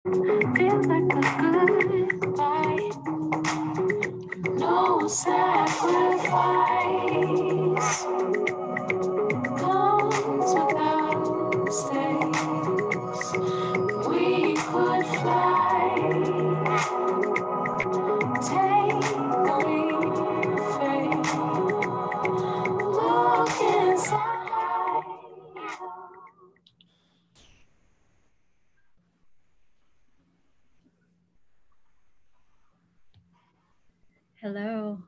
Feels like a goodbye. No sacrifice comes without mistakes. We could fly, take the leap of faith. Look inside. Hello,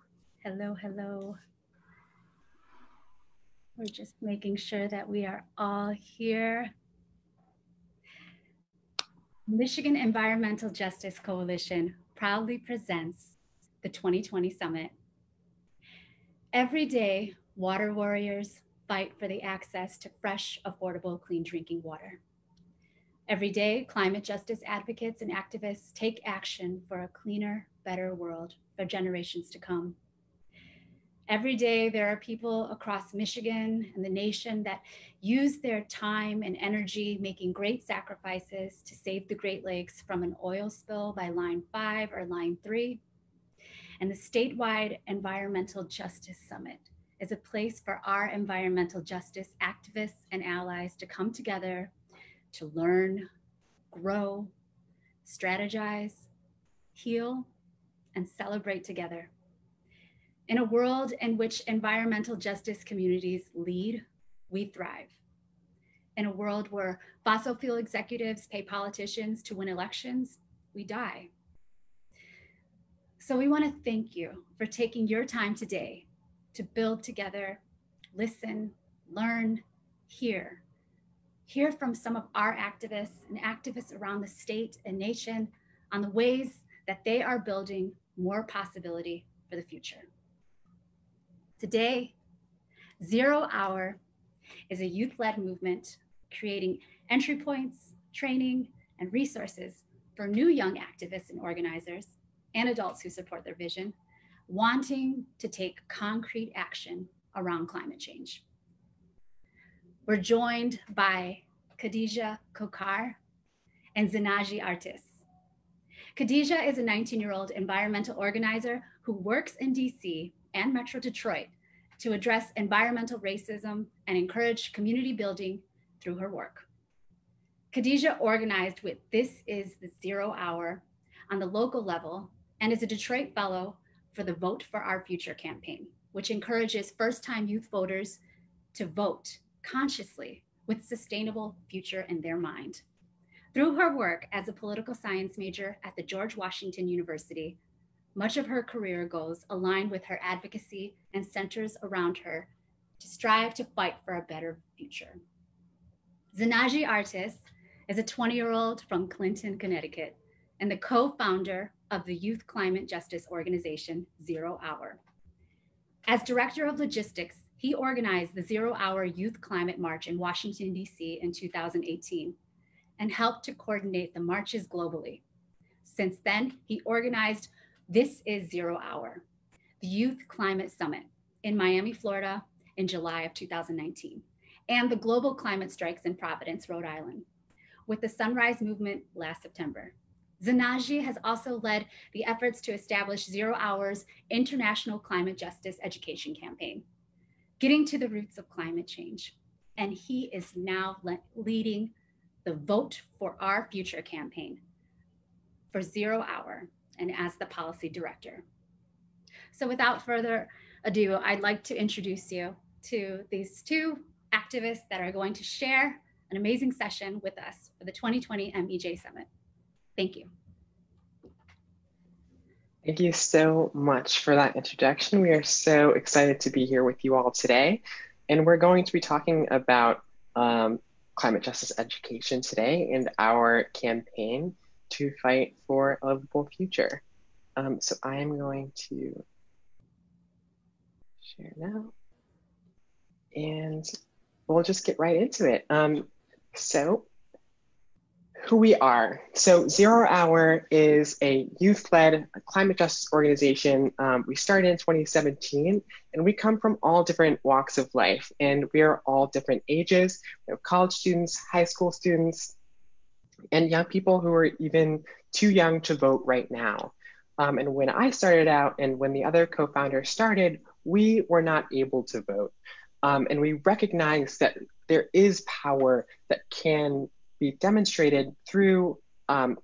hello, hello. We're just making sure that we are all here. Michigan Environmental Justice Coalition proudly presents the 2020 Summit. Every day, water warriors fight for the access to fresh, affordable, clean drinking water. Every day, climate justice advocates and activists take action for a cleaner, better world for generations to come. Every day, there are people across Michigan and the nation that use their time and energy making great sacrifices to save the Great Lakes from an oil spill by Line 5 or Line 3. And the statewide Environmental Justice Summit is a place for our environmental justice activists and allies to come together to learn, grow, strategize, heal, and celebrate together. In a world in which environmental justice communities lead, we thrive. In a world where fossil fuel executives pay politicians to win elections, we die. So we want to thank you for taking your time today to build together, listen, learn, hear. Hear from some of our activists and activists around the state and nation on the ways that they are building more possibility for the future. Today, Zero Hour is a youth-led movement creating entry points, training, and resources for new young activists and organizers and adults who support their vision, wanting to take concrete action around climate change. We're joined by Khadija Kokar and Zinaji Artis. Khadija is a 19-year-old environmental organizer who works in DC and Metro Detroit to address environmental racism and encourage community building through her work. Khadija organized with This Is the Zero Hour on the local level and is a Detroit Fellow for the Vote for Our Future campaign, which encourages first-time youth voters to vote consciously with sustainable future in their mind. Through her work as a political science major at the George Washington University, much of her career goes aligned with her advocacy and centers around her to strive to fight for a better future. Zinaji Artis is a 20-year-old from Clinton, Connecticut, and the co-founder of the youth climate justice organization, Zero Hour. As director of logistics, he organized the Zero Hour Youth Climate March in Washington, DC in 2018 and helped to coordinate the marches globally. Since then, he organized This Is Zero Hour, the Youth Climate Summit in Miami, Florida in July of 2019, and the Global Climate Strikes in Providence, Rhode Island, with the Sunrise Movement last September. Zinaji has also led the efforts to establish Zero Hour's International Climate Justice Education Campaign, Getting to the Roots of Climate Change. And he is now leading the Vote for Our Future campaign for Zero Hour and as the policy director. So without further ado, I'd like to introduce you to these two activists that are going to share an amazing session with us for the 2020 MEJ Summit. Thank you. Thank you so much for that introduction. We are so excited to be here with you all today. And we're going to be talking about climate justice education today and our campaign to fight for a livable future. So I am going to share now. And we'll just get right into it. So who we are. So Zero Hour is a youth-led climate justice organization. We started in 2017, and we come from all different walks of life, and we are all different ages. We have college students, high school students, and young people who are even too young to vote right now. And when I started out and when the other co-founders started, we were not able to vote. And we recognized that there is power that can be demonstrated through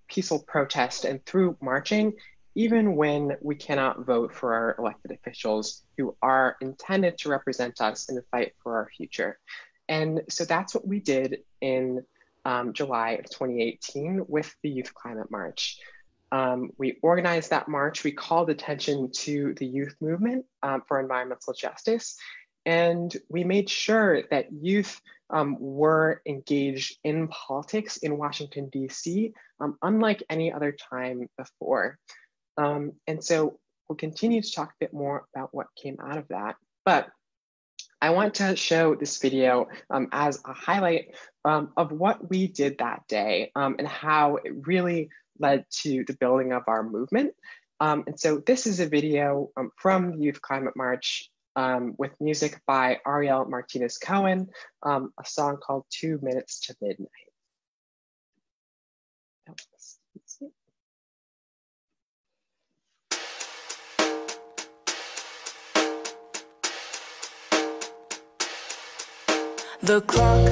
peaceful protest and through marching, even when we cannot vote for our elected officials who are intended to represent us in the fight for our future. And so that's what we did in July of 2018 with the Youth Climate March. We organized that march. We called attention to the youth movement for environmental justice. And we made sure that youth were engaged in politics in Washington, D.C., unlike any other time before. And so we'll continue to talk a bit more about what came out of that. But I want to show this video as a highlight of what we did that day and how it really led to the building of our movement. And so this is a video from the Youth Climate March with music by Ariel Martinez Cohen, a song called 2 Minutes to Midnight. The clock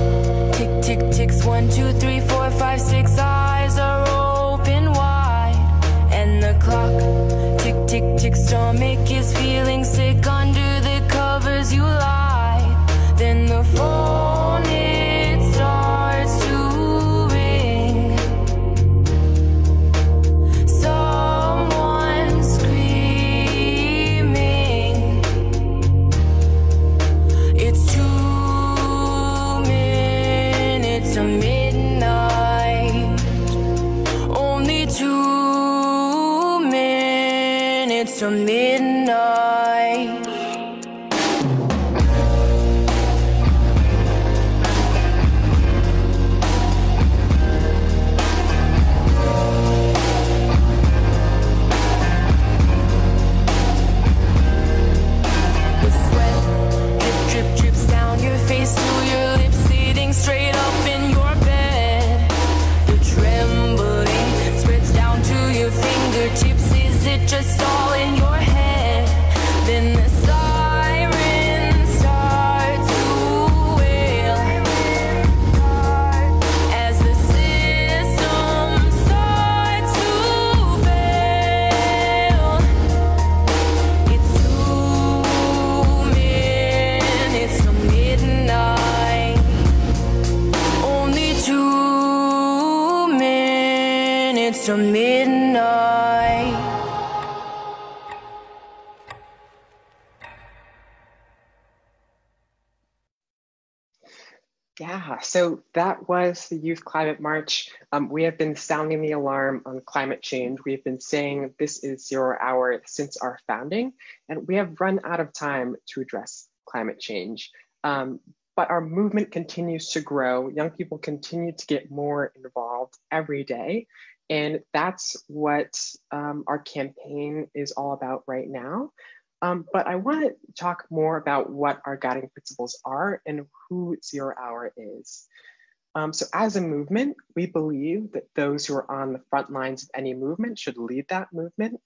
tick, tick, ticks. 1, 2, 3, 4, 5, 6. Eyes are open wide. And the clock tick, tick, tick. Stomach is feeling sick. Under the covers you lie. Then the phone, it starts to ring. Someone screaming. It's 2 minutes to midnight. Only 2 minutes to midnight. The sweat drip, drip, drips down your face to your lips, sitting straight up in your bed. The trembling spreads down to your fingertips. Is it just all in your head? Then the sirens start to wail as the system starts to fail. It's 2 minutes to midnight. Only 2 minutes to midnight. Yeah, so that was the Youth Climate March. We have been sounding the alarm on climate change. We've been saying this is 0 hour since our founding, and we have run out of time to address climate change. But our movement continues to grow. Young people continue to get more involved every day. And that's what our campaign is all about right now. But I want to talk more about what our guiding principles are and who 0 Hour is. So as a movement, we believe that those who are on the front lines of any movement should lead that movement.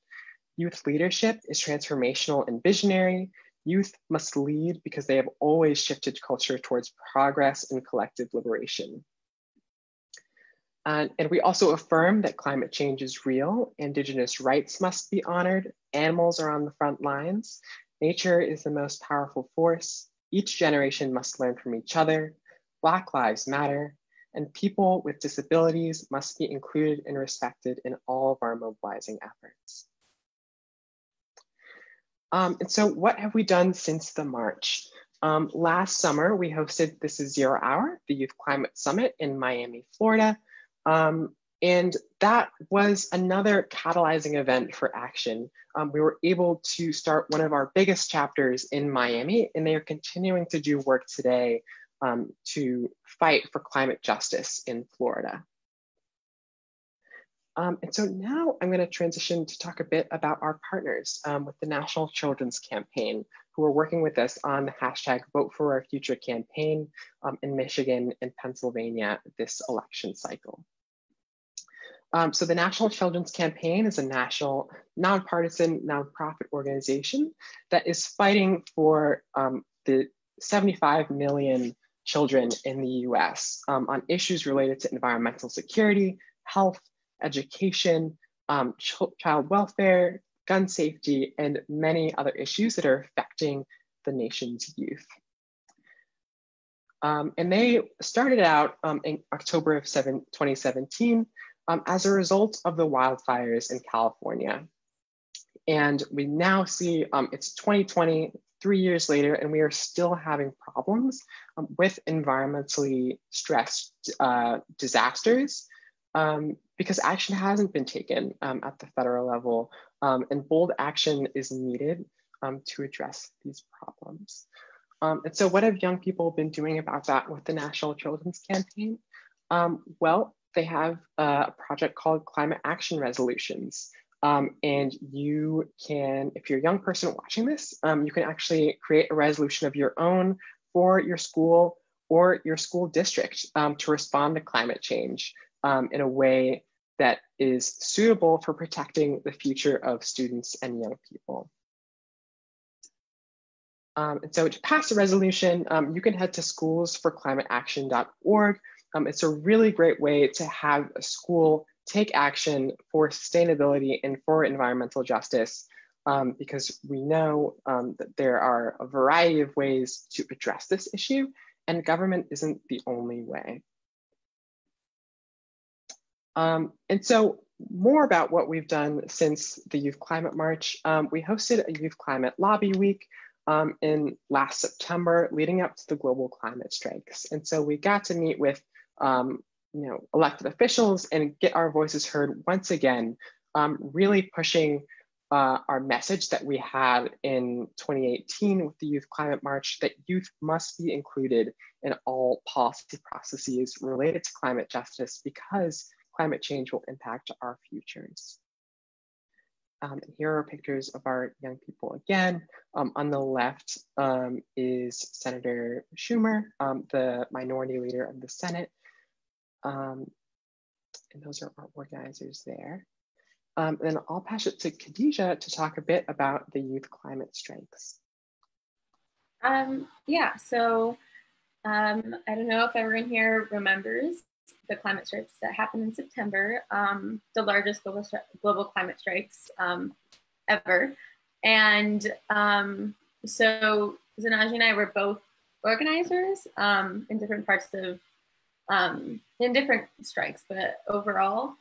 Youth leadership is transformational and visionary. Youth must lead because they have always shifted culture towards progress and collective liberation. And we also affirm that climate change is real. Indigenous rights must be honored. Animals are on the front lines. Nature is the most powerful force. Each generation must learn from each other. Black lives matter. And people with disabilities must be included and respected in all of our mobilizing efforts. And so what have we done since the march? Last summer, we hosted This is 0 Hour, the Youth Climate Summit in Miami, Florida. And that was another catalyzing event for action. We were able to start one of our biggest chapters in Miami, and they are continuing to do work today to fight for climate justice in Florida. And so now I'm going to transition to talk a bit about our partners with the National Children's Campaign, who are working with us on the hashtag Vote for Our Future campaign in Michigan and Pennsylvania this election cycle. So the National Children's Campaign is a national, nonpartisan, nonprofit organization that is fighting for the 75 million children in the US on issues related to environmental security, health, education, child welfare, gun safety, and many other issues that are affecting the nation's youth. And they started out in October of 2017 as a result of the wildfires in California. And we now see it's 2020, 3 years later, and we are still having problems with environmentally stressed disasters because action hasn't been taken at the federal level, and bold action is needed to address these problems. And so what have young people been doing about that with the National Children's Campaign? Well, they have a project called Climate Action Resolutions. And you can, if you're a young person watching this, you can actually create a resolution of your own for your school or your school district to respond to climate change in a way that is suitable for protecting the future of students and young people. And so to pass a resolution, you can head to schoolsforclimateaction.org. It's a really great way to have a school take action for sustainability and for environmental justice, because we know that there are a variety of ways to address this issue, and government isn't the only way. And so more about what we've done since the Youth Climate March. We hosted a Youth Climate Lobby Week in last September, leading up to the global climate strikes. And so we got to meet with elected officials and get our voices heard once again, really pushing our message that we had in 2018 with the Youth Climate March, that youth must be included in all policy processes related to climate justice because climate change will impact our futures. And here are pictures of our young people again. On the left is Senator Schumer, the minority leader of the Senate. And those are our organizers there. Then I'll pass it to Khadija to talk a bit about the youth climate strikes. Yeah, so I don't know if everyone here remembers the climate strikes that happened in September, the largest global climate strikes ever. And so Zanaji and I were both organizers in different parts of, in different strikes, but overall,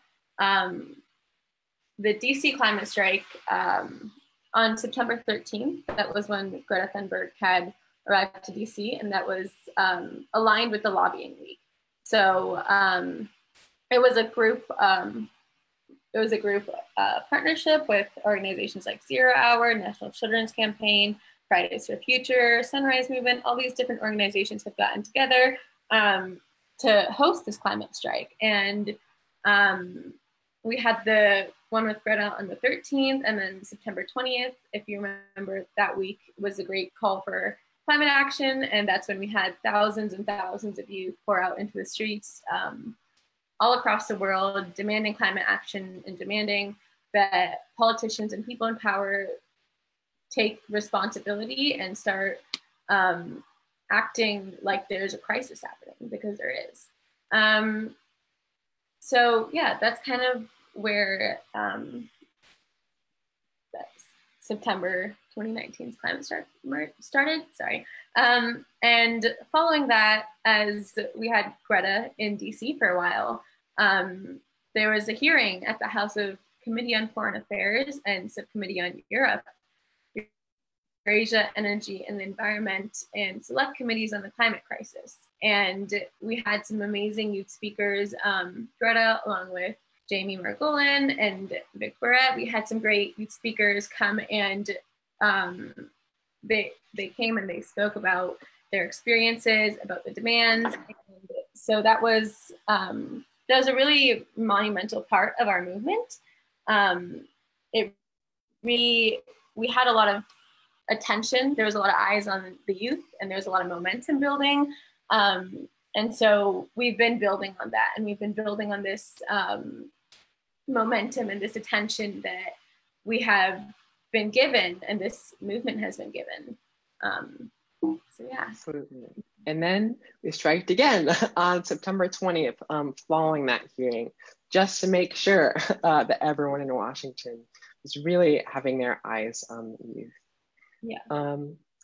the DC climate strike on September 13th, that was when Greta Thunberg had arrived to DC, and that was aligned with the lobbying week. So it was a group partnership with organizations like Zero Hour, National Children's Campaign, Fridays for Future, Sunrise Movement. All these different organizations have gotten together to host this climate strike. And we had the one with Greta on the 13th, and then September 20th, if you remember, that week was a great call for climate action, and that's when we had thousands and thousands of youth pour out into the streets all across the world, demanding climate action and demanding that politicians and people in power take responsibility and start acting like there's a crisis happening, because there is. So yeah, that's kind of where September 2019's climate started, sorry. And following that, as we had Greta in DC for a while, there was a hearing at the House of Committee on Foreign Affairs and Subcommittee on Europe, Eurasia, Energy and the Environment, and select committees on the climate crisis. And we had some amazing youth speakers, Greta, along with Jamie Margolin and Vic Barrett. We had some great youth speakers come, and they came and they spoke about their experiences, about the demands. And so that was a really monumental part of our movement. We had a lot of attention. There was a lot of eyes on the youth, and there was a lot of momentum building. And so we've been building on that, and we've been building on this momentum and this attention that we have been given and this movement has been given. So yeah. Absolutely. And then we striked again on September 20th, following that hearing, just to make sure that everyone in Washington was really having their eyes on the youth. Yeah.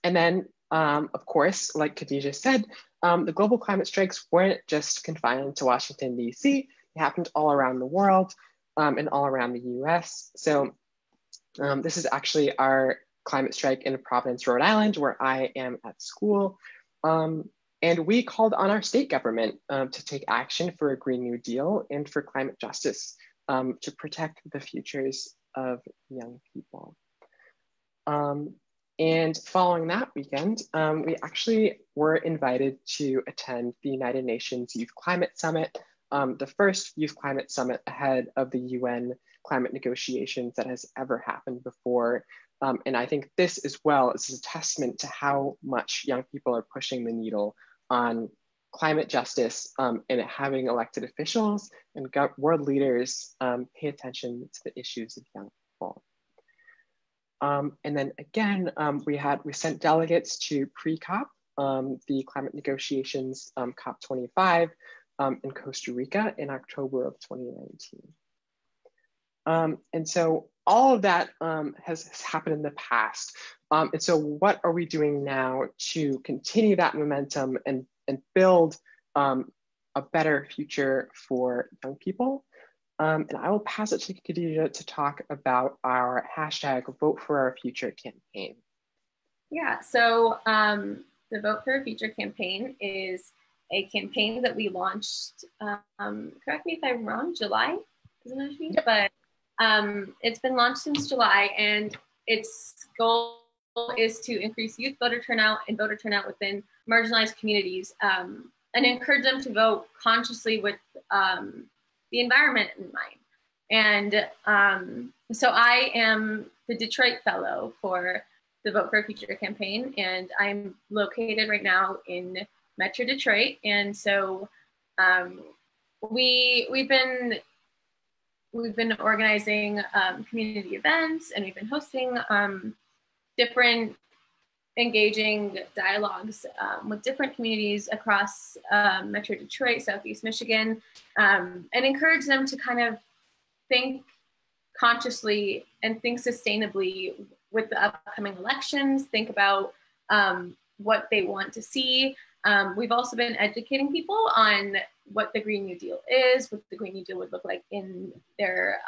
And then, of course, like Khadija said, the global climate strikes weren't just confined to Washington, D.C. They happened all around the world and all around the U.S. So this is actually our climate strike in Providence, Rhode Island, where I am at school. And we called on our state government to take action for a Green New Deal and for climate justice to protect the futures of young people. And following that weekend, we actually were invited to attend the United Nations Youth Climate Summit, the first Youth Climate Summit ahead of the UN climate negotiations that has ever happened before. And I think this as well is a testament to how much young people are pushing the needle on climate justice and having elected officials and world leaders pay attention to the issues of young people. And then again, we sent delegates to pre-COP, the climate negotiations COP25 in Costa Rica in October of 2019. And so all of that has happened in the past. And so what are we doing now to continue that momentum and build a better future for young people? And I will pass it to Khadija to talk about our hashtag Vote for Our Future campaign. Yeah, so the Vote for Our Future campaign is a campaign that we launched, correct me if I'm wrong, July, isn't it? Yep. But it's been launched since July, and its goal is to increase youth voter turnout and voter turnout within marginalized communities and encourage them to vote consciously with the environment in mind. And so I am the Detroit Fellow for the Vote for a Future campaign, and I'm located right now in Metro Detroit. And so we've been organizing community events, and we've been hosting different engaging dialogues with different communities across Metro Detroit, Southeast Michigan, and encourage them to kind of think consciously and think sustainably with the upcoming elections, think about what they want to see. We've also been educating people on what the Green New Deal is, what the Green New Deal would look like in their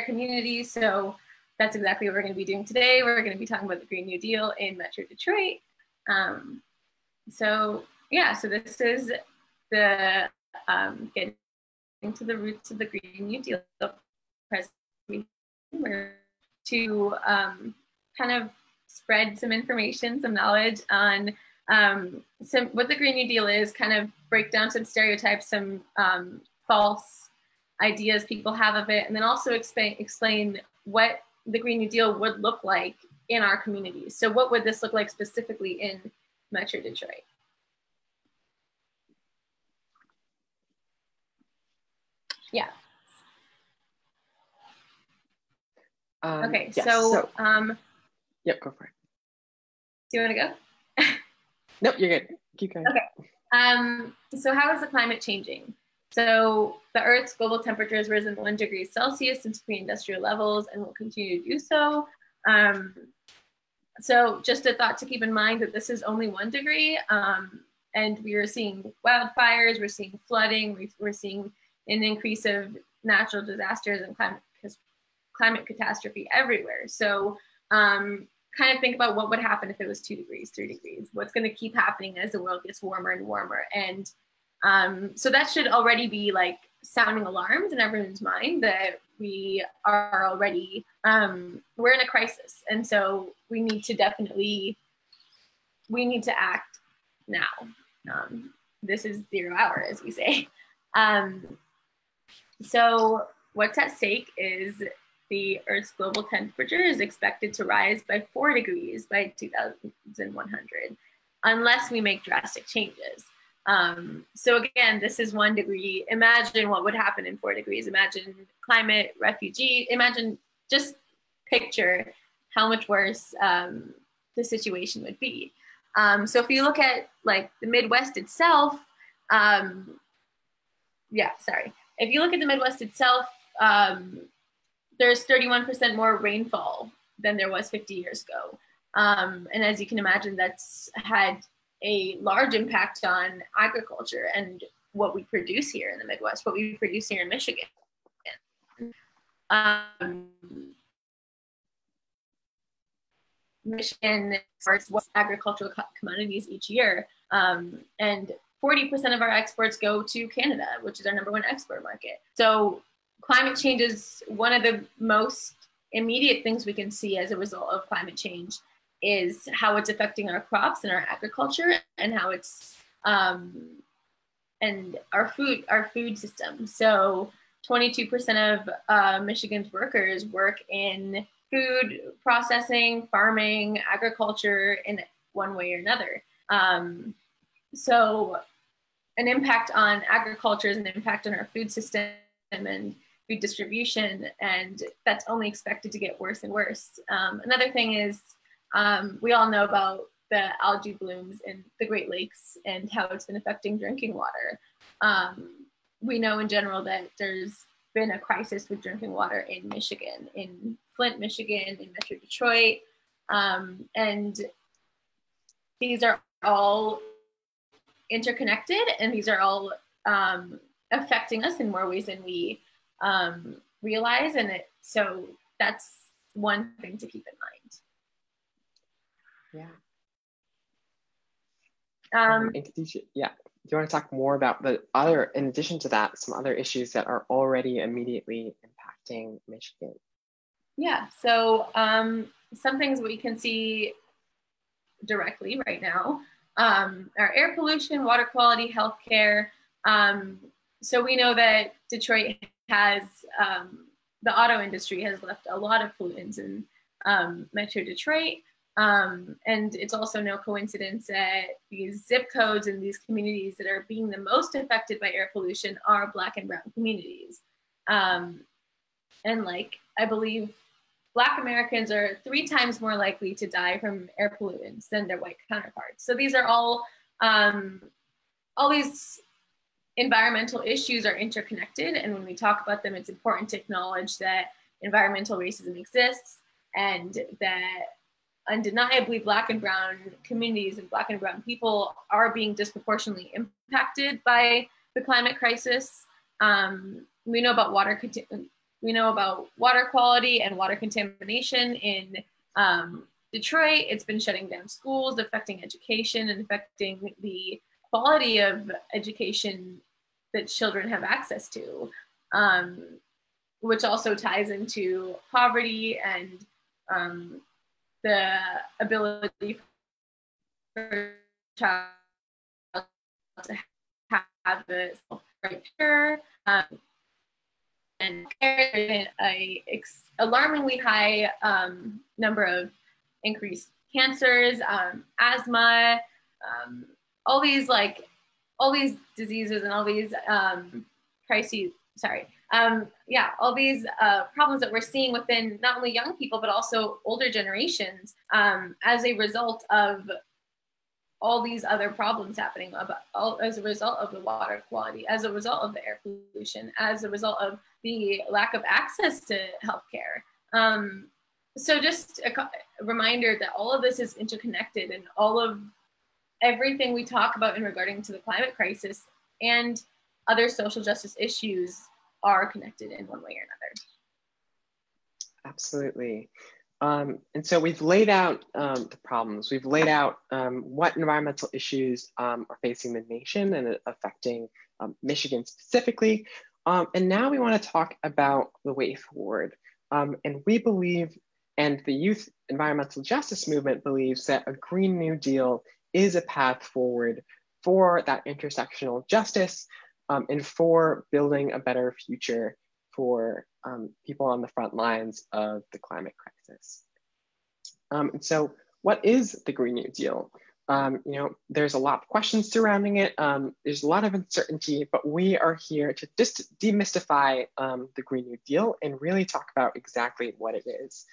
communities. So that's exactly what we're going to be doing today. We're going to be talking about the Green New Deal in Metro Detroit. So this is the getting to the roots of the Green New Deal presentation, to kind of spread some information, some knowledge on what the Green New Deal is, kind of break down some stereotypes, some false ideas people have of it, and then also explain what the Green New Deal would look like in our communities. So what would this look like specifically in Metro Detroit? Yeah. Okay, yes, yep, go for it. Do you want to go? Nope, you're good. Keep going. Okay. So how is the climate changing? So the Earth's global temperature has risen 1 degree Celsius since pre-industrial levels and will continue to do so. So just a thought to keep in mind that this is only 1 degree, and we are seeing wildfires, we're seeing flooding, we're seeing an increase of natural disasters and climate catastrophe everywhere. So kind of think about what would happen if it was 2 degrees, 3 degrees, what's going to keep happening as the world gets warmer and warmer. And so that should already be like sounding alarms in everyone's mind that we are already, we're in a crisis. And so we need to act now. This is 0 hour, as we say. So what's at stake is the Earth's global temperature is expected to rise by 4 degrees by 2100, unless we make drastic changes. So again, this is 1 degree. Imagine what would happen in 4 degrees. Imagine climate, refugee, imagine, just picture how much worse the situation would be. So if you look at like the Midwest itself, if you look at the Midwest itself, there's 31% more rainfall than there was 50 years ago. And as you can imagine, that's had a large impact on agriculture and what we produce here in the Midwest, what we produce here in Michigan. Michigan exports agricultural commodities each year, and 40% of our exports go to Canada, which is our #1 export market. So climate change is one of the most immediate things we can see as a result of climate change, is how it's affecting our crops and our agriculture, and how it's and our food system. So 22% of Michigan's workers work in food processing, farming, agriculture in one way or another. So an impact on agriculture is an impact on our food system and food distribution, and that's only expected to get worse and worse. Another thing is, we all know about the algae blooms in the Great Lakes and how it's been affecting drinking water. We know in general that there's been a crisis with drinking water in Michigan, in Flint, Michigan, in Metro Detroit. And these are all interconnected, and these are all affecting us in more ways than we realize. So that's one thing to keep in mind. And Khadijah, do you want to talk more about the other, in addition to that, some other issues that are already immediately impacting Michigan? Yeah, so some things we can see directly right now are air pollution, water quality, healthcare. So we know that Detroit has, the auto industry has left a lot of pollutants in Metro Detroit. And it's also no coincidence that these zip codes and these communities that are being the most affected by air pollution are Black and brown communities. And like, I believe Black Americans are 3 times more likely to die from air pollutants than their white counterparts. So these are all these environmental issues are interconnected. And when we talk about them, it's important to acknowledge that environmental racism exists, and that undeniably Black and brown communities and Black and brown people are being disproportionately impacted by the climate crisis. We know about water quality and water contamination in Detroit. It's been shutting down schools, affecting education, and affecting the quality of education that children have access to, which also ties into poverty and the ability for a child to have the right care, and an alarmingly high number of increased cancers, asthma, all these diseases and all these crises. All these problems that we're seeing within not only young people, but also older generations as a result of all these other problems happening, as a result of the water quality, as a result of the air pollution, as a result of the lack of access to healthcare. So just a reminder that all of this is interconnected, and everything we talk about in regarding to the climate crisis and other social justice issues are connected in one way or another. Absolutely. And so we've laid out the problems. We've laid out what environmental issues are facing the nation and affecting Michigan specifically. And now we want to talk about the way forward. And we believe, and the youth environmental justice movement believes, that a Green New Deal is a path forward for that intersectional justice, and for building a better future for people on the front lines of the climate crisis. And so what is the Green New Deal? There's a lot of questions surrounding it. There's a lot of uncertainty, but we are here to just demystify the Green New Deal and really talk about exactly what it is.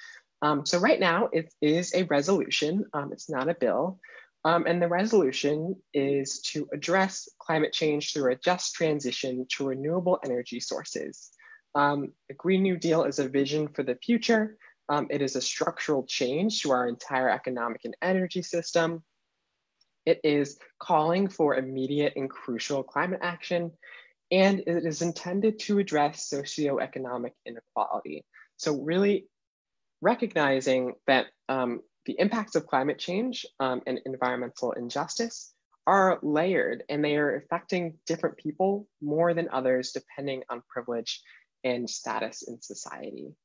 So right now it is a resolution, it's not a bill. And the resolution is to address climate change through a just transition to renewable energy sources. The Green New Deal is a vision for the future. It is a structural change to our entire economic and energy system. It is calling for immediate and crucial climate action, and it is intended to address socioeconomic inequality. So really recognizing that the impacts of climate change and environmental injustice are layered, and they are affecting different people more than others depending on privilege and status in society.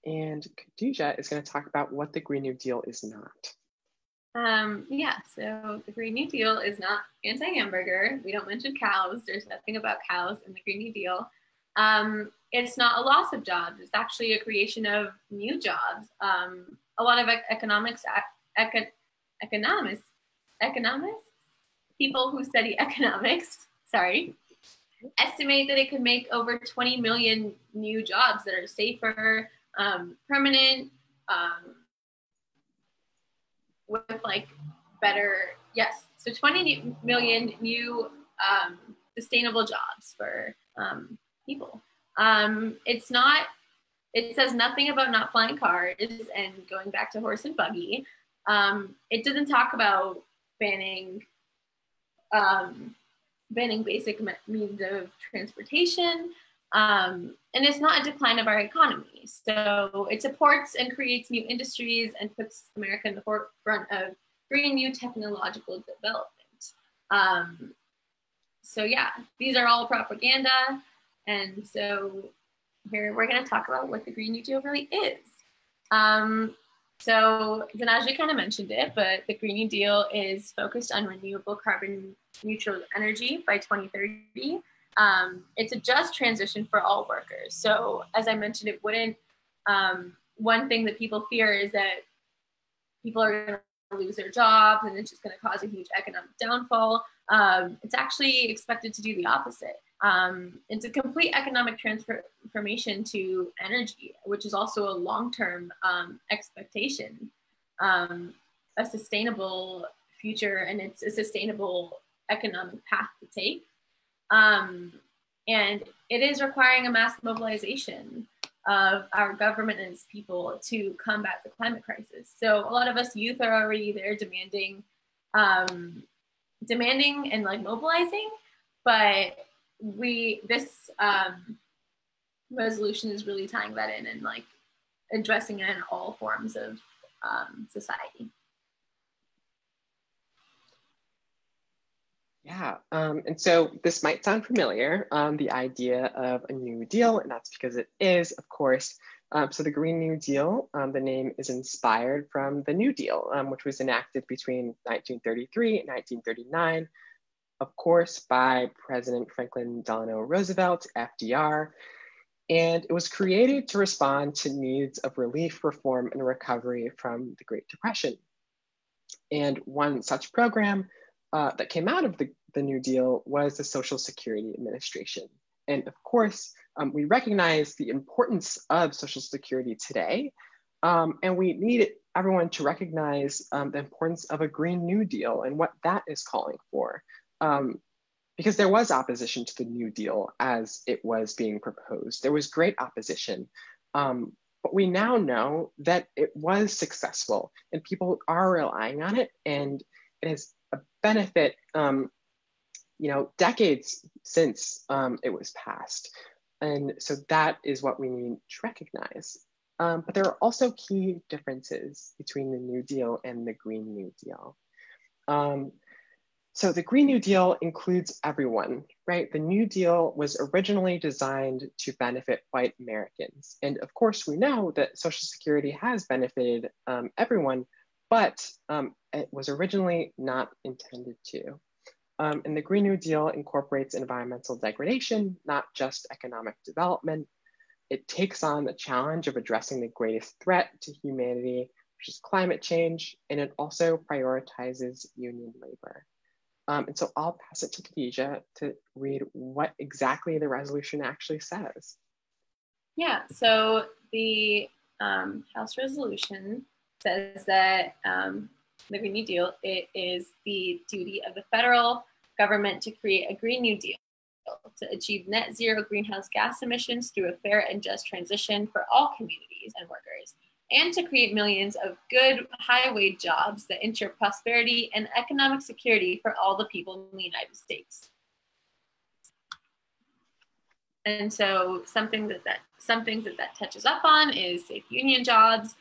And Khadija is going to talk about what the Green New Deal is not. So the Green New Deal is not anti-hamburger. We don't mention cows. There's nothing about cows in the Green New Deal. It's not a loss of jobs. It's actually a creation of new jobs. A lot of economists, people who study economics, estimate that it could make over 20 million new jobs that are safer, permanent, with so 20 million new sustainable jobs for people. It says nothing about not flying cars and going back to horse and buggy. It doesn't talk about banning basic means of transportation. And it's not a decline of our economy. So it supports and creates new industries and puts America in the forefront of green new technological development. These are all propaganda. And so here we're going to talk about what the Green New Deal really is. So Zanajli kind of mentioned it, but the Green New Deal is focused on renewable carbon neutral energy by 2030. It's a just transition for all workers. So as I mentioned, it wouldn't, one thing that people fear is that people are going to lose their jobs and it's just going to cause a huge economic downfall. It's actually expected to do the opposite. It's a complete economic transformation to energy, which is also a long-term expectation, a sustainable future, and it's a sustainable economic path to take. And it is requiring a mass mobilization of our government and its people to combat the climate crisis. So a lot of us youth are already there demanding and mobilizing, but this resolution is really tying that in and addressing it in all forms of society. Yeah, and so this might sound familiar, the idea of a New Deal, and that's because it is, of course. So the Green New Deal, the name is inspired from the New Deal, which was enacted between 1933 and 1939, of course, by President Franklin Delano Roosevelt, FDR. And it was created to respond to needs of relief, reform, and recovery from the Great Depression. And one such program that came out of the New Deal was the Social Security Administration. And of course, we recognize the importance of Social Security today, and we need everyone to recognize the importance of a Green New Deal and what that is calling for. Because there was opposition to the New Deal as it was being proposed. There was great opposition, but we now know that it was successful and people are relying on it, and it has a benefit, decades since it was passed. And so that is what we need to recognize. But there are also key differences between the New Deal and the Green New Deal. So the Green New Deal includes everyone, right? The New Deal was originally designed to benefit white Americans. And of course, we know that Social Security has benefited everyone, but it was originally not intended to. And the Green New Deal incorporates environmental degradation, not just economic development. It takes on the challenge of addressing the greatest threat to humanity, which is climate change, and it also prioritizes union labor. And so I'll pass it to Khadija to read what exactly the resolution actually says. Yeah, so the House resolution says that the Green New Deal, it is the duty of the federal government to create a Green New Deal to achieve net zero greenhouse gas emissions through a fair and just transition for all communities and workers, and to create millions of good high-wage jobs that ensure prosperity and economic security for all the people in the United States. And so some things that touches up on is safe union jobs,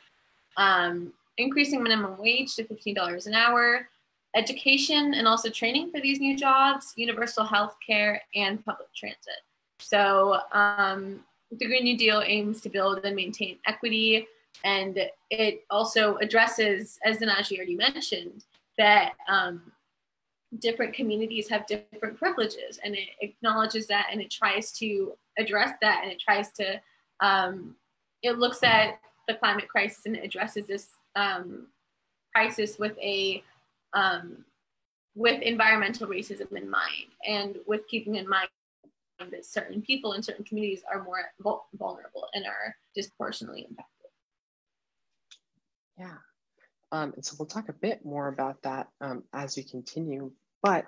increasing minimum wage to $15 an hour, education and also training for these new jobs, universal health care, and public transit. So the Green New Deal aims to build and maintain equity, and it also addresses, as Danaji already mentioned, that different communities have different privileges, and it acknowledges that, and it tries to address that, and it tries to, it looks at the climate crisis and it addresses this crisis with with environmental racism in mind, and with keeping in mind that certain people in certain communities are more vulnerable and are disproportionately impacted. Yeah, and so we'll talk a bit more about that as we continue. But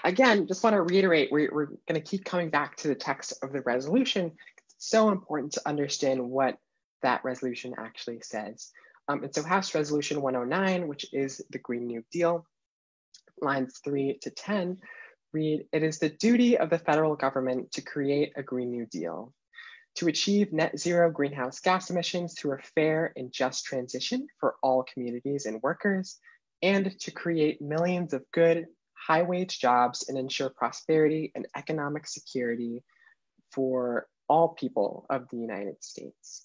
again, just want to reiterate, we're going to keep coming back to the text of the resolution. It's so important to understand what that resolution actually says. And so House Resolution 109, which is the Green New Deal, lines 3 to 10, read, "It is the duty of the federal government to create a Green New Deal, to achieve net zero greenhouse gas emissions through a fair and just transition for all communities and workers, and to create millions of good, high-wage jobs and ensure prosperity and economic security for all people of the United States."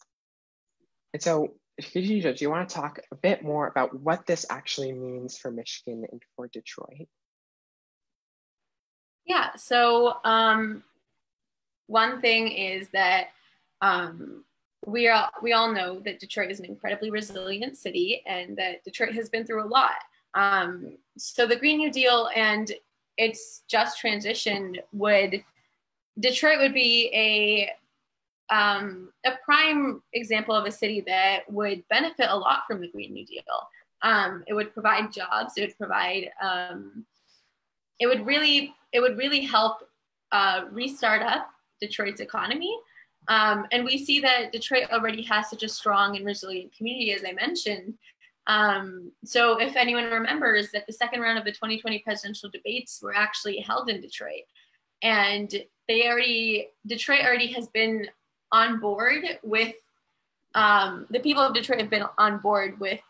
And so, Khadija, do you want to talk a bit more about what this actually means for Michigan and for Detroit? Yeah, so one thing is that we all know that Detroit is an incredibly resilient city, and that Detroit has been through a lot. So the Green New Deal and its just transition Detroit would be a prime example of a city that would benefit a lot from the Green New Deal. It would provide jobs. It would provide. It would really help restart up Detroit's economy. And we see that Detroit already has such a strong and resilient community, as I mentioned. So if anyone remembers that the second round of the 2020 presidential debates were actually held in Detroit, and Detroit already has been on board with, the people of Detroit have been on board with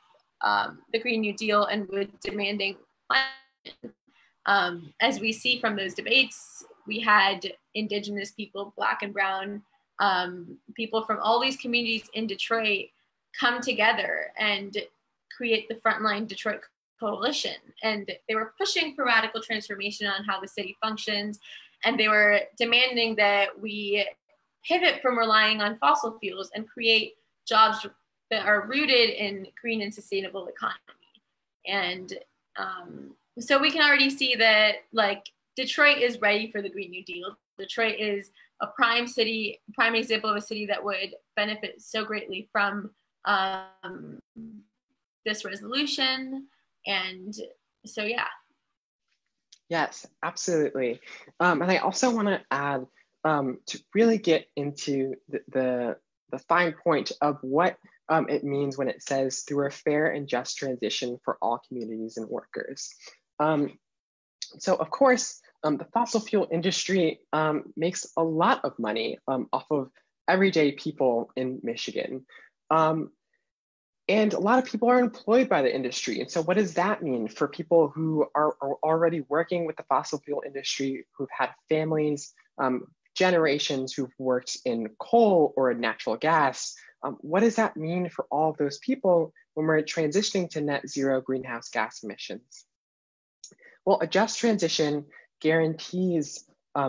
the Green New Deal and with demanding climate. As we see from those debates, we had Indigenous people, Black and Brown, people from all these communities in Detroit come together and create the Frontline Detroit Coalition. And they were pushing for radical transformation on how the city functions. And they were demanding that we pivot from relying on fossil fuels and create jobs that are rooted in green and sustainable economy. And so we can already see that, like, Detroit is ready for the Green New Deal. Detroit is a prime example of a city that would benefit so greatly from this resolution. And so, yeah. Yes, absolutely. And I also want to add, to really get into the fine point of what it means when it says through a fair and just transition for all communities and workers. So of course, the fossil fuel industry makes a lot of money off of everyday people in Michigan. And a lot of people are employed by the industry. And so what does that mean for people who are already working with the fossil fuel industry, who've had families, generations who've worked in coal or in natural gas? What does that mean for all of those people when we're transitioning to net zero greenhouse gas emissions? Well, a just transition guarantees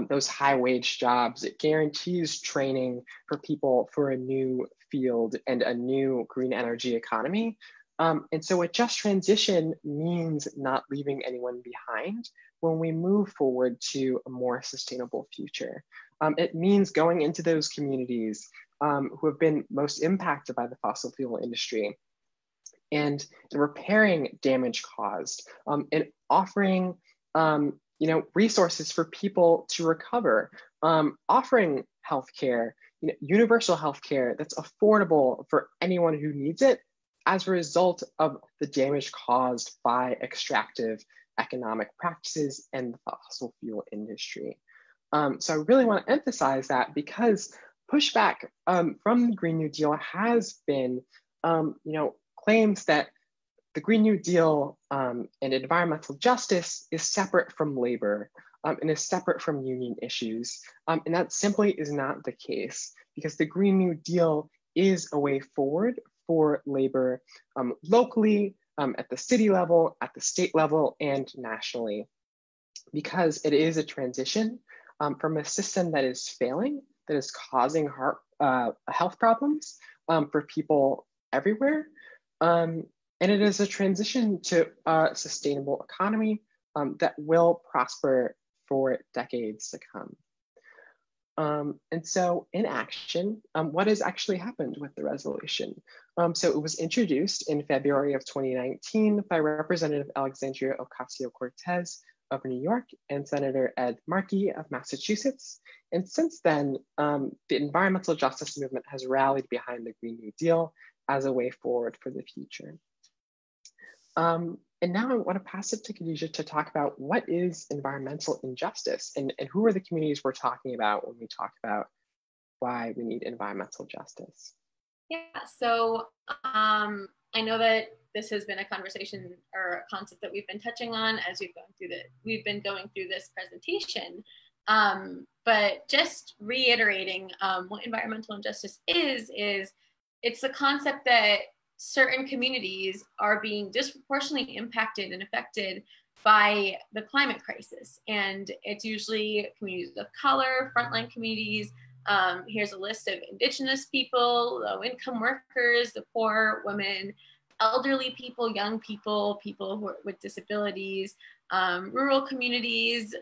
those high wage jobs. It guarantees training for people for a new field and a new green energy economy. And so a just transition means not leaving anyone behind when we move forward to a more sustainable future. It means going into those communities who have been most impacted by the fossil fuel industry and repairing damage caused, and offering resources for people to recover, offering healthcare, universal healthcare that's affordable for anyone who needs it as a result of the damage caused by extractive economic practices and the fossil fuel industry. So I really want to emphasize that, because pushback from the Green New Deal has been, claims that the Green New Deal and environmental justice is separate from labor and is separate from union issues. And that simply is not the case, because the Green New Deal is a way forward for labor locally, at the city level, at the state level, and nationally, because it is a transition from a system that is failing, that is causing health problems for people everywhere. And it is a transition to a sustainable economy that will prosper for decades to come. And so in action, what has actually happened with the resolution? So it was introduced in February of 2019 by Representative Alexandria Ocasio-Cortez of New York and Senator Ed Markey of Massachusetts. And since then, the environmental justice movement has rallied behind the Green New Deal as a way forward for the future. And now I want to pass it to Khadija to talk about what is environmental injustice and who are the communities we're talking about when we talk about why we need environmental justice. Yeah, so I know that this has been a conversation or a concept that we've been touching on as we've been going through this presentation. But just reiterating what environmental injustice is it's the concept that certain communities are being disproportionately impacted and affected by the climate crisis. And it's usually communities of color, frontline communities. Here's a list of Indigenous people, low-income workers, the poor, women, elderly people, young people, people who are with disabilities, rural communities.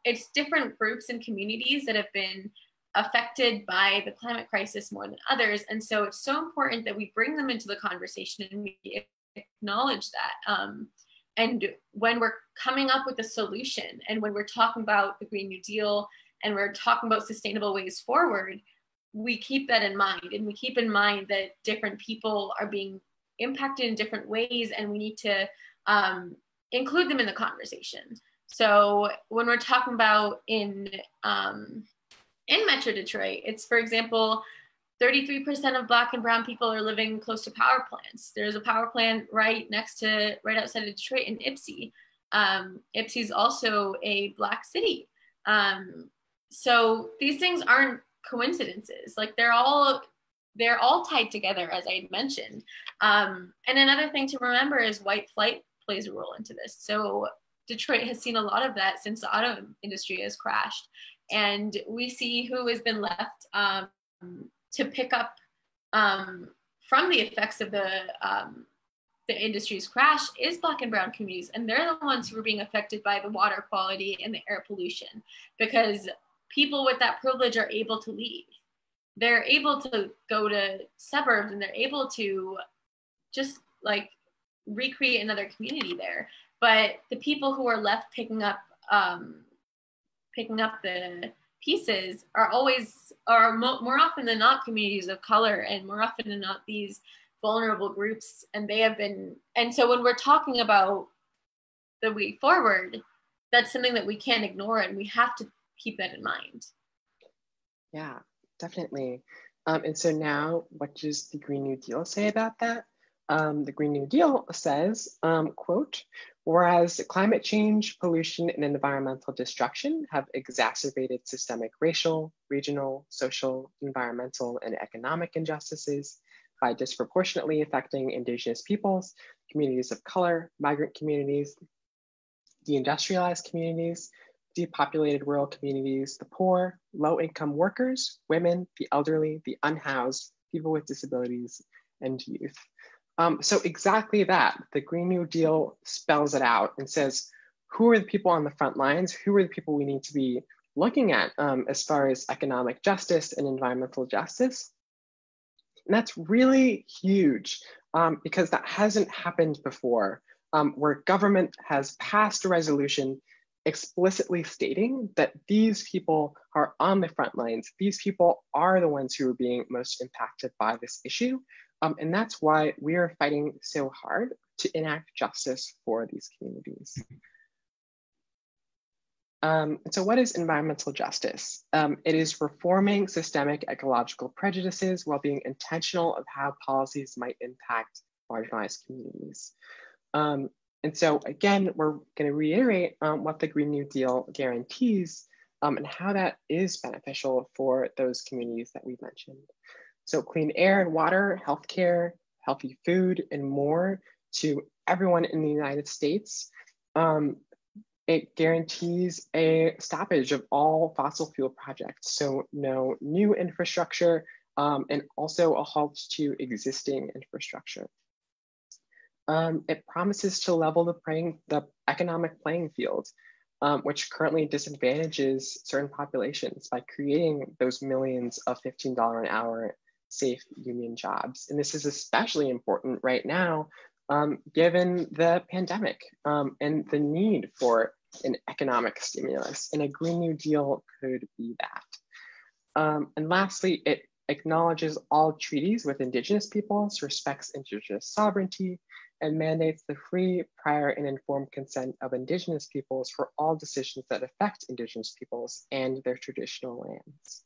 It's different groups and communities that have been affected by the climate crisis more than others. And so it's so important that we bring them into the conversation and we acknowledge that. And when we're coming up with a solution and when we're talking about the Green New Deal and we're talking about sustainable ways forward, we keep that in mind. And we keep in mind that different people are being impacted in different ways and we need to include them in the conversation. So when we're talking about in Metro Detroit, it's, for example, 33% of Black and Brown people are living close to power plants. There's a power plant right outside of Detroit in Ypsi. Ypsi is also a Black city. So these things aren't coincidences. Like they're all tied together, as I had mentioned. And another thing to remember is white flight plays a role into this. So Detroit has seen a lot of that since the auto industry has crashed. And we see who has been left to pick up from the effects of the industry's crash is Black and Brown communities. And they're the ones who are being affected by the water quality and the air pollution, because people with that privilege are able to leave. They're able to go to suburbs and they're able to just like recreate another community there. But the people who are left picking up the pieces are more often than not communities of color, and more often than not these vulnerable groups. And so when we're talking about the way forward, that's something that we can't ignore and we have to keep that in mind. Yeah, definitely. And so now what does the Green New Deal say about that? The Green New Deal says, quote, whereas climate change, pollution, and environmental destruction have exacerbated systemic racial, regional, social, environmental, and economic injustices by disproportionately affecting Indigenous peoples, communities of color, migrant communities, deindustrialized communities, depopulated rural communities, the poor, low-income workers, women, the elderly, the unhoused, people with disabilities, and youth. So exactly that, the Green New Deal spells it out and says, who are the people on the front lines? Who are the people we need to be looking at as far as economic justice and environmental justice? And that's really huge because that hasn't happened before, where government has passed a resolution explicitly stating that these people are on the front lines. These people are the ones who are being most impacted by this issue. And that's why we are fighting so hard to enact justice for these communities. So what is environmental justice? It is reforming systemic ecological prejudices while being intentional of how policies might impact marginalized communities. And so again, we're going to reiterate what the Green New Deal guarantees and how that is beneficial for those communities that we mentioned. So clean air and water, healthcare, healthy food, and more to everyone in the United States. It guarantees a stoppage of all fossil fuel projects. So no new infrastructure and also a halt to existing infrastructure. It promises to level the economic playing field, which currently disadvantages certain populations by creating those millions of $15 an hour safe union jobs. And this is especially important right now, given the pandemic and the need for an economic stimulus. And a Green New Deal could be that. And lastly, it acknowledges all treaties with Indigenous peoples, respects Indigenous sovereignty, and mandates the free, prior, and informed consent of Indigenous peoples for all decisions that affect Indigenous peoples and their traditional lands.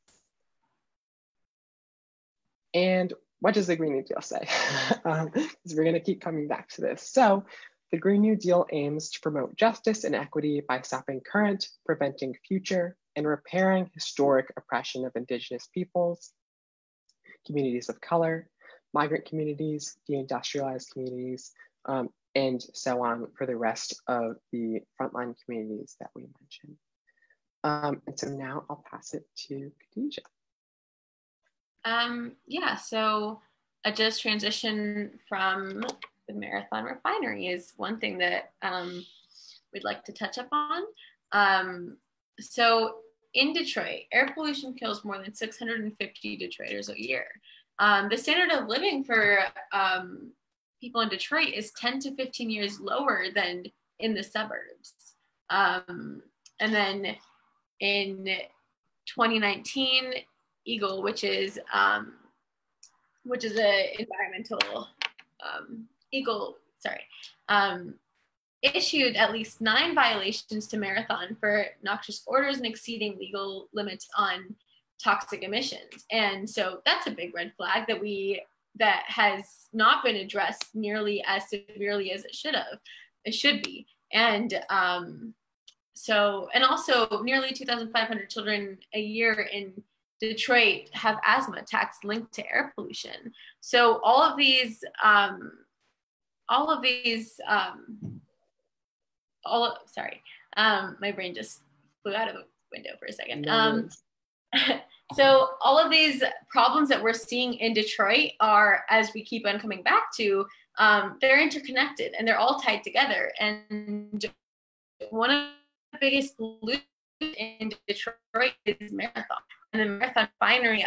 And what does the Green New Deal say? Because we're going to keep coming back to this. So the Green New Deal aims to promote justice and equity by stopping current, preventing future, and repairing historic oppression of Indigenous peoples, communities of color, migrant communities, deindustrialized communities, and so on for the rest of the frontline communities that we mentioned. And so now I'll pass it to Khadija. Yeah, so a just transition from the Marathon Refinery is one thing that we'd like to touch up on. So in Detroit, air pollution kills more than 650 Detroiters a year. The standard of living for people in Detroit is 10 to 15 years lower than in the suburbs. And then in 2019, Eagle, which is an environmental issued at least 9 violations to Marathon for noxious odors and exceeding legal limits on toxic emissions. And so that's a big red flag that has not been addressed nearly as severely as it should be. And also nearly 2,500 children a year in Detroit have asthma attacks linked to air pollution. So my brain just flew out of the window for a second. So all of these problems that we're seeing in Detroit are, as we keep on coming back to, they're interconnected and they're all tied together. And one of the biggest polluters in Detroit is Marathon. And the Marathon Refinery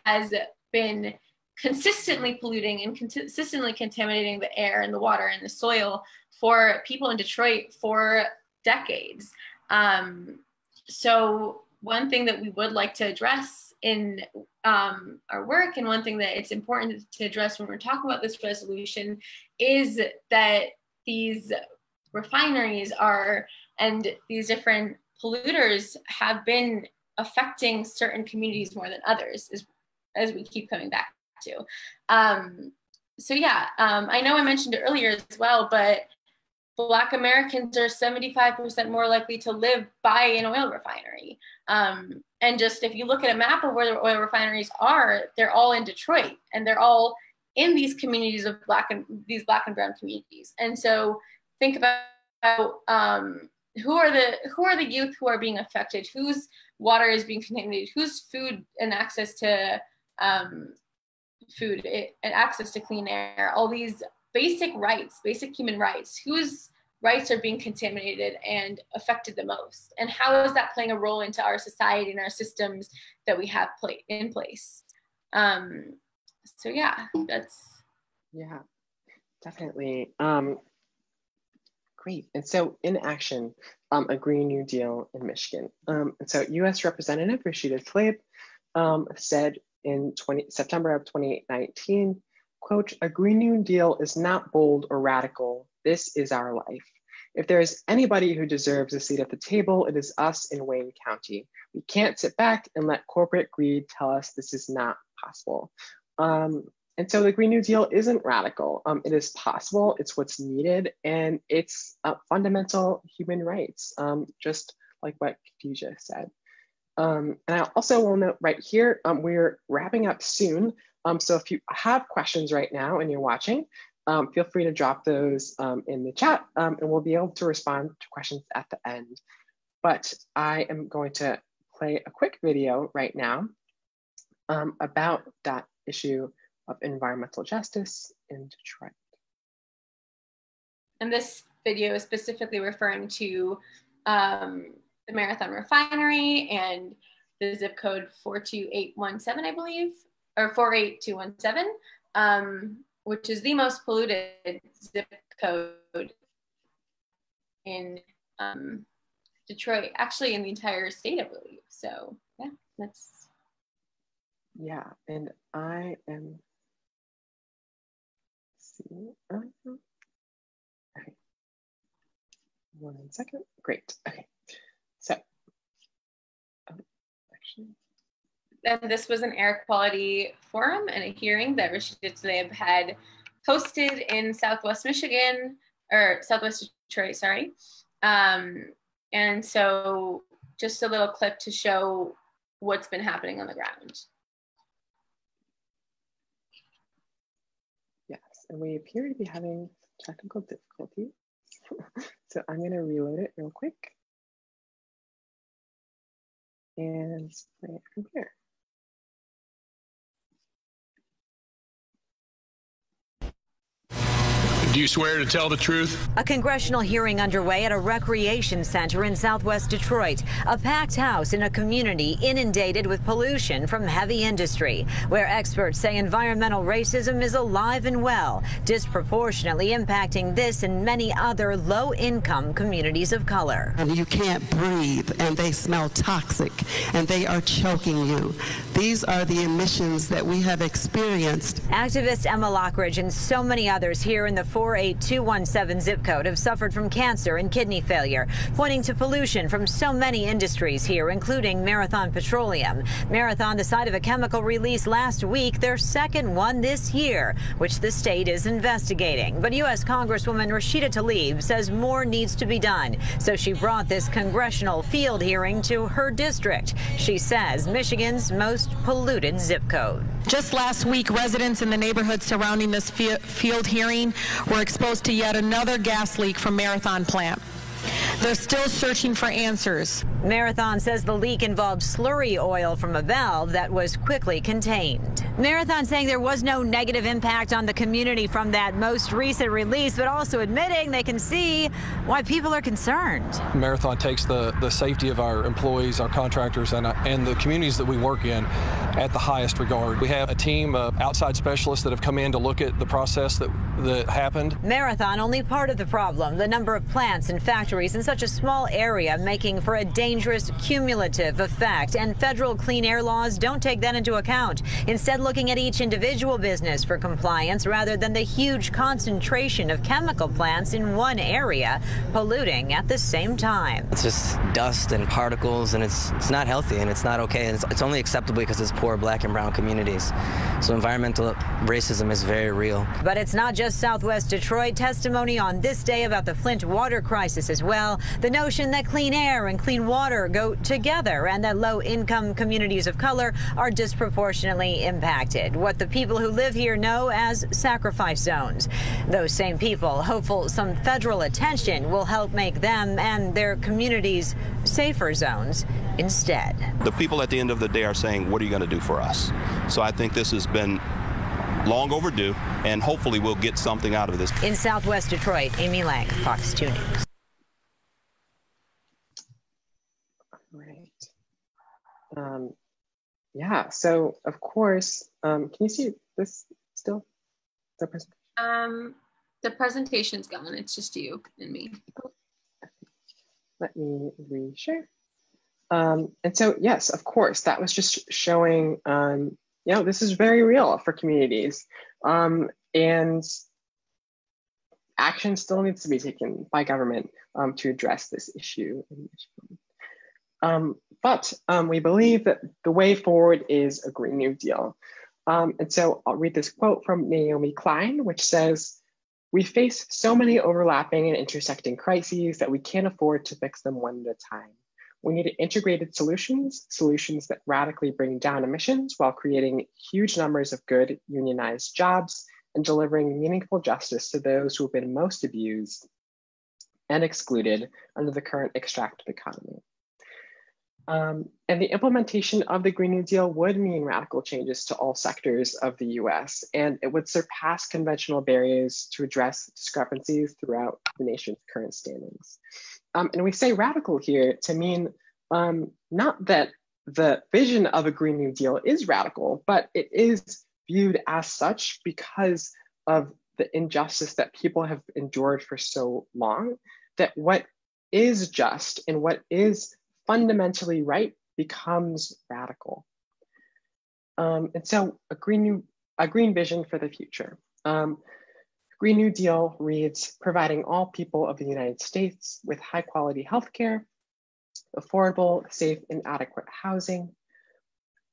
has been consistently polluting and consistently contaminating the air and the water and the soil for people in Detroit for decades. So one thing that we would like to address in our work, and one thing that it's important to address when we're talking about this resolution, is that these refineries and these different polluters have been affecting certain communities more than others, as we keep coming back to. I know I mentioned it earlier as well, but Black Americans are 75% more likely to live by an oil refinery. And just if you look at a map of where the oil refineries are, they're all in Detroit, and they're all in these communities of Black and brown communities. And so think about who are the youth who are being affected, whose water is being contaminated, whose food and access to food and access to clean air, all these basic rights, basic human rights, whose rights are being contaminated and affected the most, and how is that playing a role into our society and our systems that we have in place. So yeah, definitely. Great. And so in action, a Green New Deal in Michigan. And so U.S. Representative Rashida Tlaib said in September of 2019, quote, "A Green New Deal is not bold or radical. This is our life. If there is anybody who deserves a seat at the table, it is us in Wayne County. We can't sit back and let corporate greed tell us this is not possible." And so the Green New Deal isn't radical. It is possible, it's what's needed, and it's fundamental human rights, just like what Khadijah said. And I also will note right here, we're wrapping up soon. So if you have questions right now and you're watching, feel free to drop those in the chat, and we'll be able to respond to questions at the end. But I am going to play a quick video right now about that issue of environmental justice in Detroit. And this video is specifically referring to the Marathon Refinery and the zip code 42817, I believe, or 48217, which is the most polluted zip code in Detroit, actually in the entire state, I believe. So yeah, that's. Yeah, and I am. Okay. 1 second. Great. Okay. So, actually. And this was an air quality forum and a hearing that Rashida Tlaib had hosted in Southwest Michigan, or Southwest Detroit, sorry. And so just a little clip to show what's been happening on the ground. And we appear to be having technical difficulties. So I'm going to reload it real quick and play it from here. Do you swear to tell the truth? A congressional hearing underway at a recreation center in Southwest Detroit. A packed house in a community inundated with pollution from heavy industry, where experts say environmental racism is alive and well, disproportionately impacting this and many other low-income communities of color. And you can't breathe, and they smell toxic, and they are choking you. These are the emissions that we have experienced. Activist Emma Lockridge and so many others here in the 48217 zip code have suffered from cancer and kidney failure, pointing to pollution from so many industries here, including Marathon Petroleum. Marathon, the site of a chemical release last week, their second one this year, which the state is investigating. But U.S. Congresswoman Rashida Tlaib says more needs to be done, so she brought this congressional field hearing to her district. She says Michigan's most polluted zip code. Just last week, residents in the neighborhood surrounding this field hearing were exposed to yet another gas leak from Marathon plant. They're still searching for answers. Marathon says the leak involved slurry oil from a valve that was quickly contained. Marathon saying there was no negative impact on the community from that most recent release, but also admitting they can see why people are concerned. Marathon takes the safety of our employees, our contractors, and the communities that we work in at the highest regard. We have a team of outside specialists that have come in to look at the process that happened. Marathon only part of the problem. The number of plants and factories in such a small area making for a dangerous cumulative effect, and federal clean air laws don't take that into account, instead looking at each individual business for compliance rather than the huge concentration of chemical plants in one area polluting at the same time. It's just dust and particles, and it's not healthy, and it's not okay, and it's only acceptable because it's poor black and brown communities. So environmental racism is very real. But it's not just Southwest Detroit. Testimony on this day about the Flint water crisis as well. Well, the notion that clean air and clean water go together and that low-income communities of color are disproportionately impacted, what the people who live here know as sacrifice zones. Those same people hopeful some federal attention will help make them and their communities safer zones instead. The people at the end of the day are saying, what are you going to do for us? So I think this has been long overdue, and hopefully we'll get something out of this. In Southwest Detroit, Amy Lang, Fox 2 News. Right. Yeah, so of course, can you see this still? The presentation? The presentation's gone, it's just you and me. Let me reshare. And so, yes, of course, that was just showing, you know, this is very real for communities. And action still needs to be taken by government to address this issue in Michigan. But we believe that the way forward is a Green New Deal. And so I'll read this quote from Naomi Klein, which says, "We face so many overlapping and intersecting crises that we can't afford to fix them one at a time. We need integrated solutions, solutions that radically bring down emissions while creating huge numbers of good unionized jobs and delivering meaningful justice to those who have been most abused and excluded under the current extractive economy." And the implementation of the Green New Deal would mean radical changes to all sectors of the US, and it would surpass conventional barriers to address discrepancies throughout the nation's current standings. And we say radical here to mean not that the vision of a Green New Deal is radical, but it is viewed as such because of the injustice that people have endured for so long, that what is just and what is fundamentally right becomes radical. And so a green vision for the future. Green New Deal reads, providing all people of the United States with high quality healthcare, affordable, safe, and adequate housing,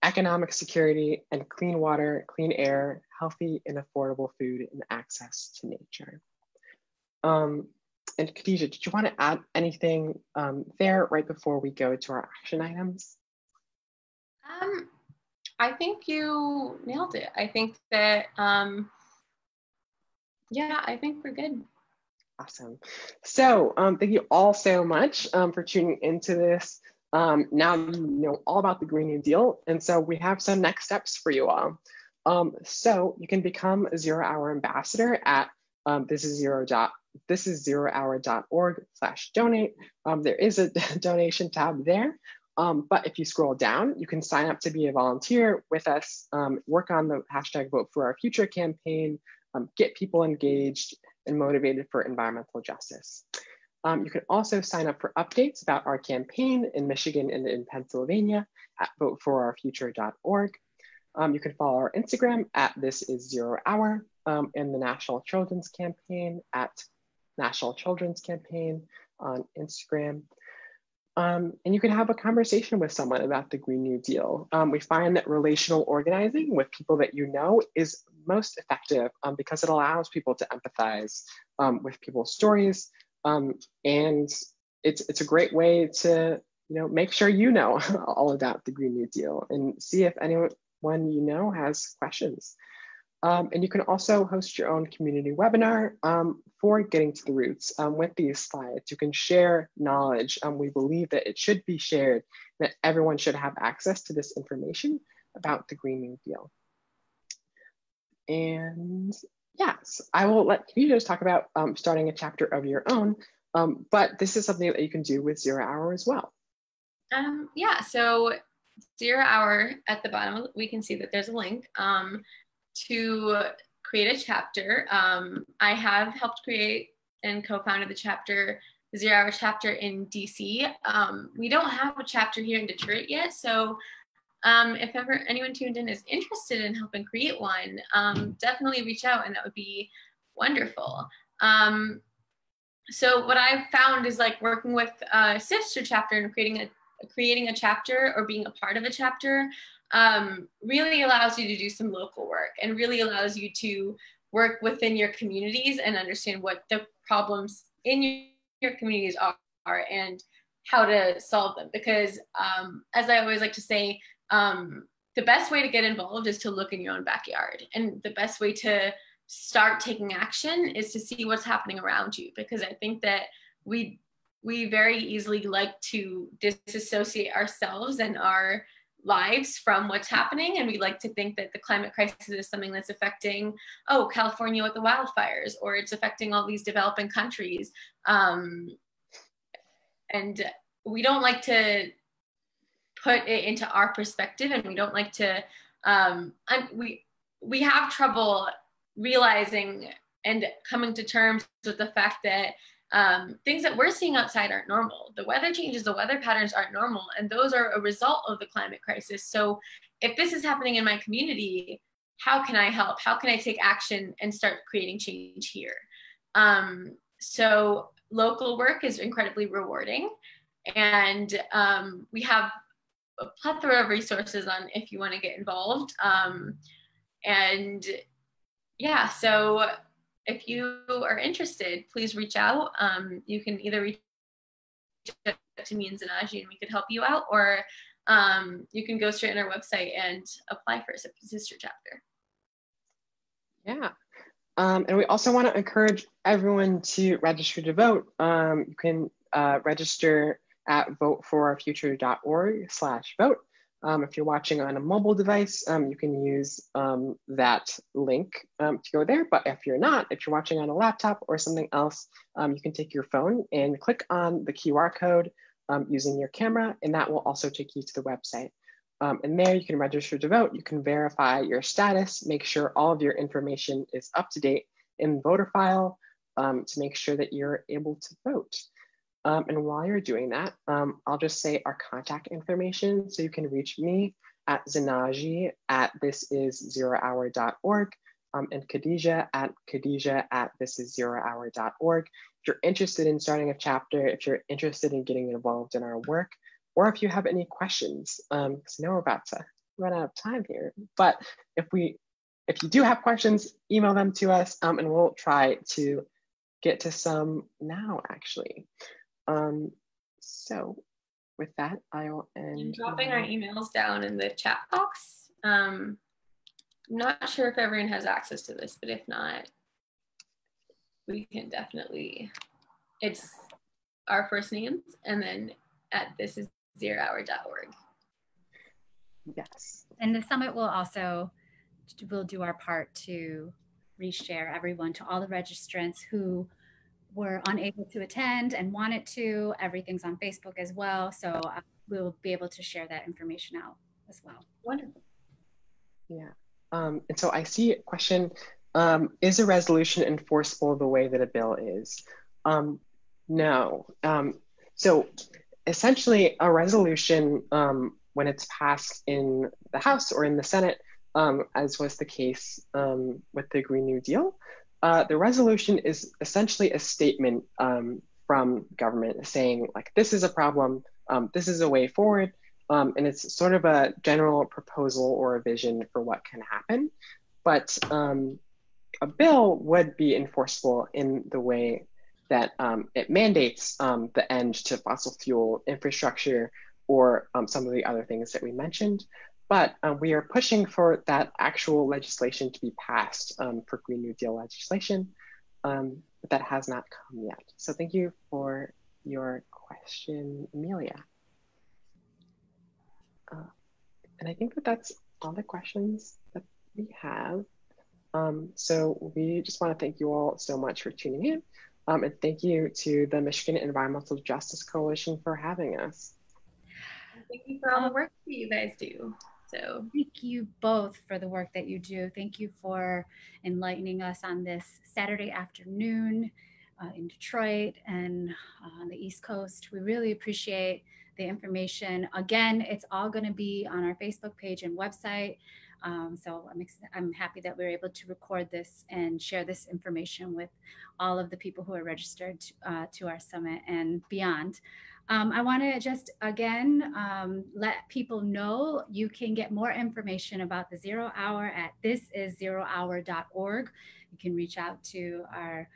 economic security, and clean water, clean air, healthy and affordable food, and access to nature. And Khadija, did you want to add anything there right before we go to our action items? I think you nailed it. I think that, yeah, I think we're good. Awesome. So thank you all so much for tuning into this. Now you know all about the Green New Deal. And so we have some next steps for you all. So you can become a 0 Hour ambassador at thisiszerohour.org/donate. There is a donation tab there. But if you scroll down, you can sign up to be a volunteer with us, work on the #VoteForOurFuture campaign, get people engaged and motivated for environmental justice. You can also sign up for updates about our campaign in Michigan and in Pennsylvania at voteforourfuture.org. You can follow our Instagram at thisis0hour and the National Children's Campaign at National Children's Campaign on Instagram. And you can have a conversation with someone about the Green New Deal. We find that relational organizing with people that you know is most effective because it allows people to empathize with people's stories. And it's a great way to make sure you know all about the Green New Deal and see if anyone you know has questions. And you can also host your own community webinar for Getting to the Roots with these slides. You can share knowledge. We believe that it should be shared, that everyone should have access to this information about the Green New Deal. And yes, I will let you just talk about starting a chapter of your own, but this is something that you can do with 0 Hour as well. Yeah, so 0 Hour at the bottom, we can see that there's a link to create a chapter. I have helped create and co-founded the chapter, the 0 Hour chapter in DC. We don't have a chapter here in Detroit yet, so if ever anyone tuned in is interested in helping create one, definitely reach out and that would be wonderful. So what I've found is like working with a sister chapter and creating a chapter or being a part of a chapter really allows you to do some local work and really allows you to work within your communities and understand what the problems in your communities and how to solve them. Because as I always like to say, the best way to get involved is to look in your own backyard. And the best way to start taking action is to see what's happening around you. Because I think that we very easily like to disassociate ourselves and our lives from what's happening. And we like to think that the climate crisis is something that's affecting, California with the wildfires, or it's affecting all these developing countries. And we don't like to put it into our perspective, and we don't like to, we have trouble realizing and coming to terms with the fact that things that we're seeing outside aren't normal. The weather changes, the weather patterns aren't normal, and those are a result of the climate crisis. So if this is happening in my community, how can I help? How can I take action and start creating change here? So local work is incredibly rewarding, and we have a plethora of resources on if you want to get involved. And yeah, so if you are interested, please reach out. You can either reach out to me and Zanaji and we could help you out, or you can go straight on our website and apply for a sister chapter. Yeah. And we also want to encourage everyone to register to vote. You can register at voteforoufuture.org/vote. If you're watching on a mobile device, you can use that link to go there. But if you're not, if you're watching on a laptop or something else, you can take your phone and click on the QR code using your camera, and that will also take you to the website. And there you can register to vote. You can verify your status, make sure all of your information is up to date in the voter file to make sure that you're able to vote. And while you're doing that, I'll just say our contact information. So you can reach me at Zanaji at thisiszerohour.org and Khadija at thisiszerohour.org. If you're interested in starting a chapter, if you're interested in getting involved in our work, or if you have any questions, because I know we're about to run out of time here, but if you do have questions, email them to us and we'll try to get to some now, actually. So with that, I'll end. I'm dropping our emails down in the chat box. I'm not sure if everyone has access to this, but if not, we can definitely, it's our first names and then at thisiszerohour.org. Yes. And the summit will also, we'll do our part to reshare everyone to all the registrants who were unable to attend and wanted to. Everything's on Facebook as well. So we'll be able to share that information out as well. Wonderful. Yeah. And so I see a question, is a resolution enforceable the way that a bill is? No. So essentially a resolution, when it's passed in the House or in the Senate, as was the case with the Green New Deal, the resolution is essentially a statement from government saying, like, this is a problem, this is a way forward, and it's sort of a general proposal or a vision for what can happen. But a bill would be enforceable in the way that it mandates the end to fossil fuel infrastructure or some of the other things that we mentioned. But we are pushing for that actual legislation to be passed for Green New Deal legislation, but that has not come yet. So thank you for your question, Amelia. And I think that that's all the questions that we have. So we just want to thank you all so much for tuning in. And thank you to the Michigan Environmental Justice Coalition for having us. Thank you for all the work that you guys do. So thank you both for the work that you do. Thank you for enlightening us on this Saturday afternoon in Detroit and on the East Coast. We really appreciate the information. Again, it's all going to be on our Facebook page and website. So I'm happy that we were able to record this and share this information with all of the people who are registered to our summit and beyond. I want to just again let people know you can get more information about the Zero Hour at thisiszerohour.org. You can reach out to our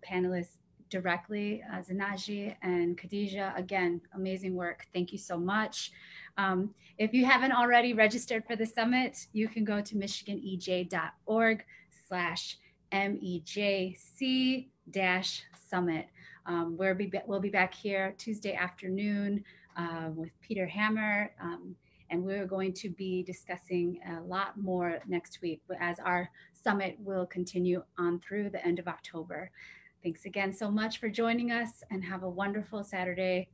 panelists directly. Zanaji and Khadija, again, amazing work. Thank you so much. If you haven't already registered for the summit, you can go to michiganej.org/MEJC-summit. We'll be back here Tuesday afternoon with Peter Hammer, and we're going to be discussing a lot more next week as our summit will continue on through the end of October. Thanks again so much for joining us, and have a wonderful Saturday.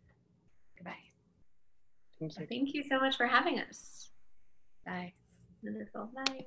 Goodbye. Thank you. Thank you so much for having us. Bye. Wonderful. Bye.